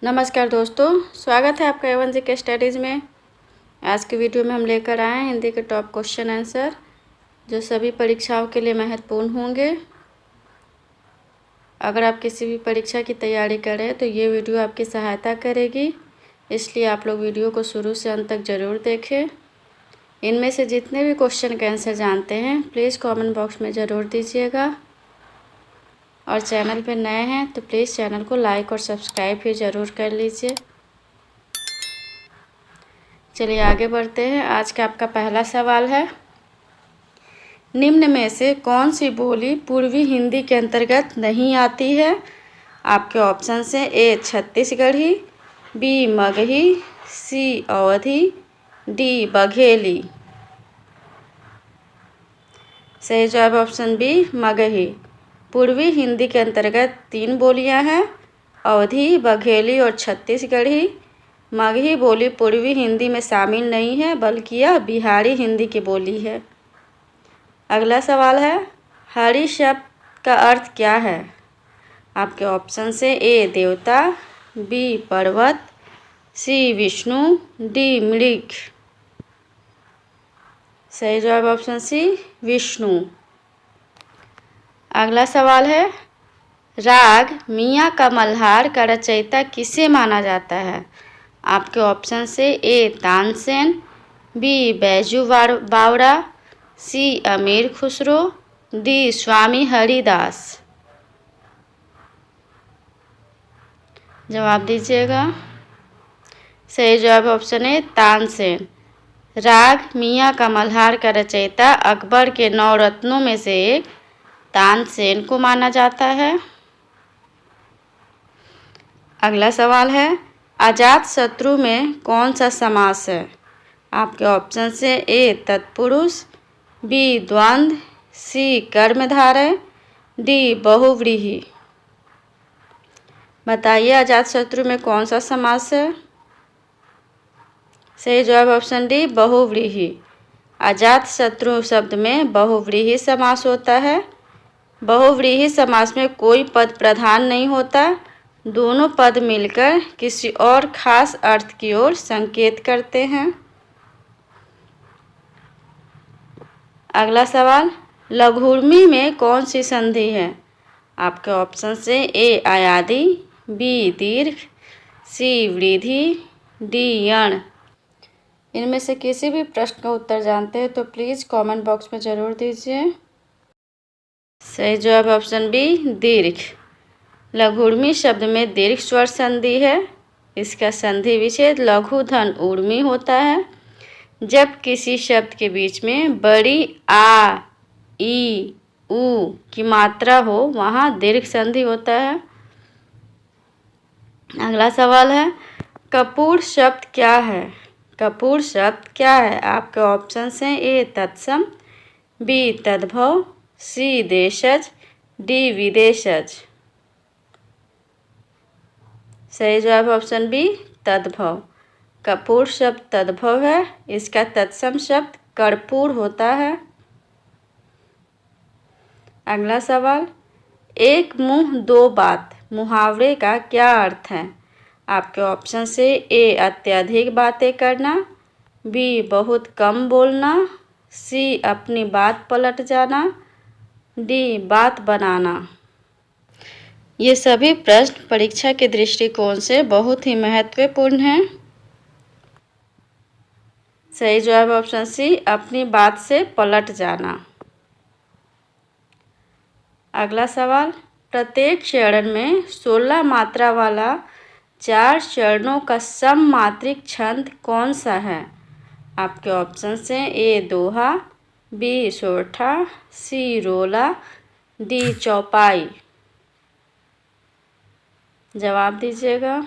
नमस्कार दोस्तों, स्वागत है आपका A1 GK स्टडीज़ में। आज की वीडियो में हम लेकर आए हैं हिंदी के टॉप क्वेश्चन आंसर जो सभी परीक्षाओं के लिए महत्वपूर्ण होंगे। अगर आप किसी भी परीक्षा की तैयारी कर रहे हैं तो ये वीडियो आपकी सहायता करेगी, इसलिए आप लोग वीडियो को शुरू से अंत तक ज़रूर देखें। इनमें से जितने भी क्वेश्चन के आंसर जानते हैं प्लीज़ कॉमेंट बॉक्स में ज़रूर दीजिएगा, और चैनल पर नए हैं तो प्लीज़ चैनल को लाइक और सब्सक्राइब भी ज़रूर कर लीजिए। चलिए आगे बढ़ते हैं। आज का आपका पहला सवाल है, निम्न में से कौन सी बोली पूर्वी हिंदी के अंतर्गत नहीं आती है? आपके ऑप्शन से ए छत्तीसगढ़ी, बी मगही, सी अवधी, डी बघेली। सही जवाब ऑप्शन बी मगही। पूर्वी हिंदी के अंतर्गत 3 बोलियां हैं, अवधी, बघेली और छत्तीसगढ़ी। मगही बोली पूर्वी हिंदी में शामिल नहीं है, बल्कि यह बिहारी हिंदी की बोली है। अगला सवाल है, हरि शब्द का अर्थ क्या है? आपके ऑप्शन से ए देवता, बी पर्वत, सी विष्णु, डी मृग। सही जवाब ऑप्शन सी विष्णु। अगला सवाल है, राग मियाँ का मल्हार का रचयिता किसे माना जाता है? आपके ऑप्शन से ए तानसेन, बी बैजू बावड़ा, सी अमीर खुसरो, डी स्वामी हरिदास। जवाब दीजिएगा। सही जवाब ऑप्शन ए तानसेन। राग मियाँ का मल्हार का रचयिता अकबर के 9 रत्नों में से एक तानसेन को माना जाता है। अगला सवाल है, अजात शत्रु में कौन सा समास है? आपके ऑप्शन से ए तत्पुरुष, बी द्वंद्व, सी कर्मधारय, डी बहुव्रीहि। बताइए अजात शत्रु में कौन सा समास है? सही जवाब ऑप्शन डी बहुव्रीहि। अजात शत्रु शब्द में बहुव्रीहि समास होता है। बहुव्रीहि समास में कोई पद प्रधान नहीं होता, दोनों पद मिलकर किसी और खास अर्थ की ओर संकेत करते हैं। अगला सवाल, लघुर्मी में कौन सी संधि है? आपके ऑप्शन से ए आयादी, बी दीर्घ, सी वृद्धि, डी यण। इनमें से किसी भी प्रश्न का उत्तर जानते हैं तो प्लीज़ कमेंट बॉक्स में ज़रूर दीजिए। सही जवाब ऑप्शन बी दीर्घ। लघुर्मी शब्द में दीर्घ स्वर संधि है। इसका संधि विच्छेद लघु धन ऊर्मी होता है। जब किसी शब्द के बीच में बड़ी आ, ई, उ की मात्रा हो वहाँ दीर्घ संधि होता है। अगला सवाल है, कपूर शब्द क्या है? कपूर शब्द क्या है? आपके ऑप्शन से ए तत्सम, बी तद्भव, सी देशज, डी विदेशज। सही जवाब ऑप्शन बी तद्भव। कपूर शब्द तद्भव है। इसका तत्सम शब्द कर्पूर होता है। अगला सवाल, एक मुंह दो बात मुहावरे का क्या अर्थ है? आपके ऑप्शन से ए अत्यधिक बातें करना, बी बहुत कम बोलना, सी अपनी बात पलट जाना, डी बात बनाना। ये सभी प्रश्न परीक्षा के दृष्टिकोण से बहुत ही महत्वपूर्ण हैं। सही जवाब ऑप्शन सी अपनी बात से पलट जाना। अगला सवाल, प्रत्येक चरण में 16 मात्रा वाला 4 चरणों का सममात्रिक छंद कौन सा है? आपके ऑप्शन से ए दोहा, बी सोरठा, सी रोला, डी चौपाई। जवाब दीजिएगा।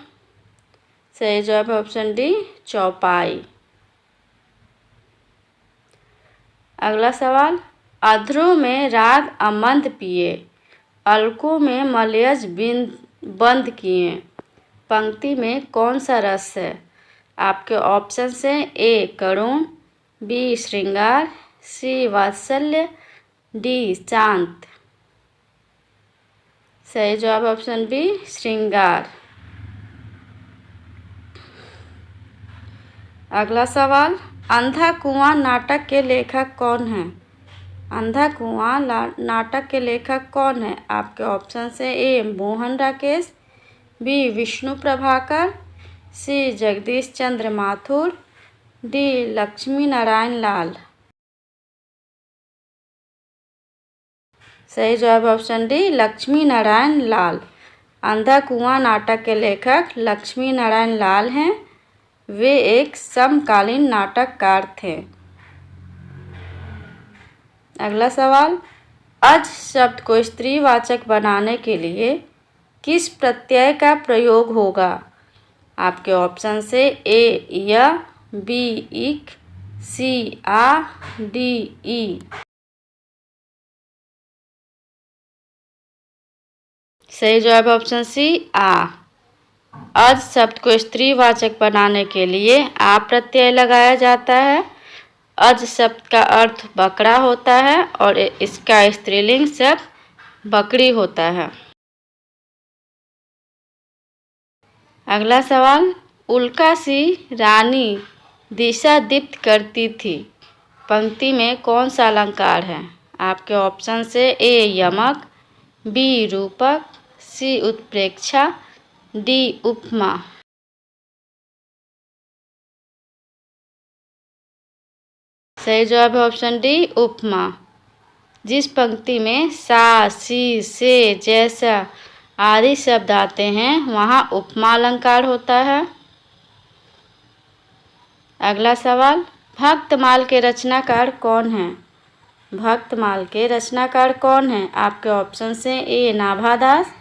सही जवाब ऑप्शन डी चौपाई। अगला सवाल, अधरों में राग अमंद पिए, अलकों में मलयज बंद किए, पंक्ति में कौन सा रस है? आपके ऑप्शन से ए करुण, बी श्रृंगार, सी वात्सल्य, डी शांत। सही जवाब ऑप्शन बी श्रृंगार। अगला सवाल, अंधा कुआं नाटक के लेखक कौन हैं? अंधा कुआं नाटक के लेखक कौन है? आपके ऑप्शन से ए मोहन राकेश, बी विष्णु प्रभाकर, सी जगदीश चंद्र माथुर, डी लक्ष्मी नारायण लाल। सही जवाब ऑप्शन डी लक्ष्मी नारायण लाल। अंधा कुआं नाटक के लेखक लक्ष्मी नारायण लाल हैं। वे एक समकालीन नाटककार थे। अगला सवाल, अज शब्द को स्त्रीवाचक बनाने के लिए किस प्रत्यय का प्रयोग होगा? आपके ऑप्शन से ए य, बी इक, सी आ, डी ई। सही जवाब ऑप्शन सी आ। अज शब्द को स्त्रीवाचक बनाने के लिए आ प्रत्यय लगाया जाता है। अज शब्द का अर्थ बकरा होता है और इसका स्त्रीलिंग शब्द बकरी होता है। अगला सवाल, उल्का सी रानी दिशा दीप्त करती थी। पंक्ति में कौन सा अलंकार है? आपके ऑप्शन से ए यमक, बी रूपक, सी उत्प्रेक्षा, डी उपमा। सही जवाब है ऑप्शन डी उपमा। जिस पंक्ति में सा, सी, से जैसा आदि शब्द आते हैं वहाँ उपमा अलंकार होता है। अगला सवाल, भक्तमाल के रचनाकार कौन हैं? भक्तमाल के रचनाकार कौन हैं? आपके ऑप्शन से ए नाभादास,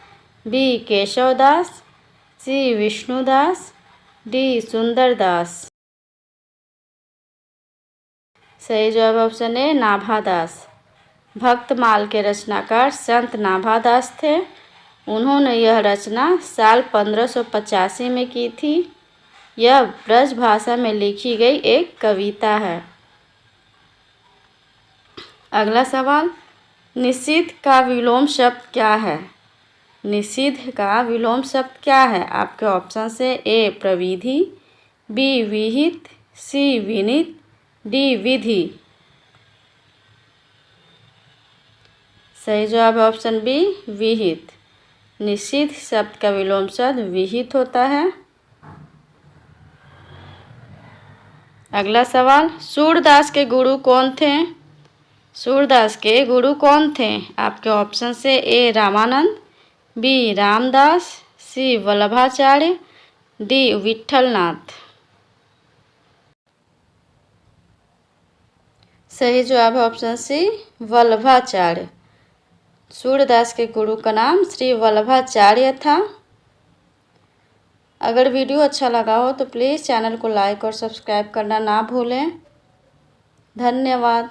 बी केशवदास, सी विष्णुदास, डी सुंदरदास। सही जवाब ऑप्शन ए नाभादास। भक्तमाल के रचनाकार संत नाभादास थे। उन्होंने यह रचना साल 1585 में की थी। यह ब्रज भाषा में लिखी गई एक कविता है। अगला सवाल, निषिद्ध का विलोम शब्द क्या है? निषिद्ध का विलोम शब्द क्या है? आपके ऑप्शन से ए प्रविधि, बी विहित, सी विनित, डी विधि। सही जवाब ऑप्शन बी विहित। निषिद्ध शब्द का विलोम शब्द विहित होता है। अगला सवाल, सूरदास के गुरु कौन थे? सूरदास के गुरु कौन थे? आपके ऑप्शन से ए रामानंद, बी रामदास, सी वल्लभाचार्य, डी विठलनाथ। सही जवाब है ऑप्शन सी वल्लभाचार्य। सूरदास के गुरु का नाम श्री वल्लभाचार्य था। अगर वीडियो अच्छा लगा हो तो प्लीज़ चैनल को लाइक और सब्सक्राइब करना ना भूलें। धन्यवाद।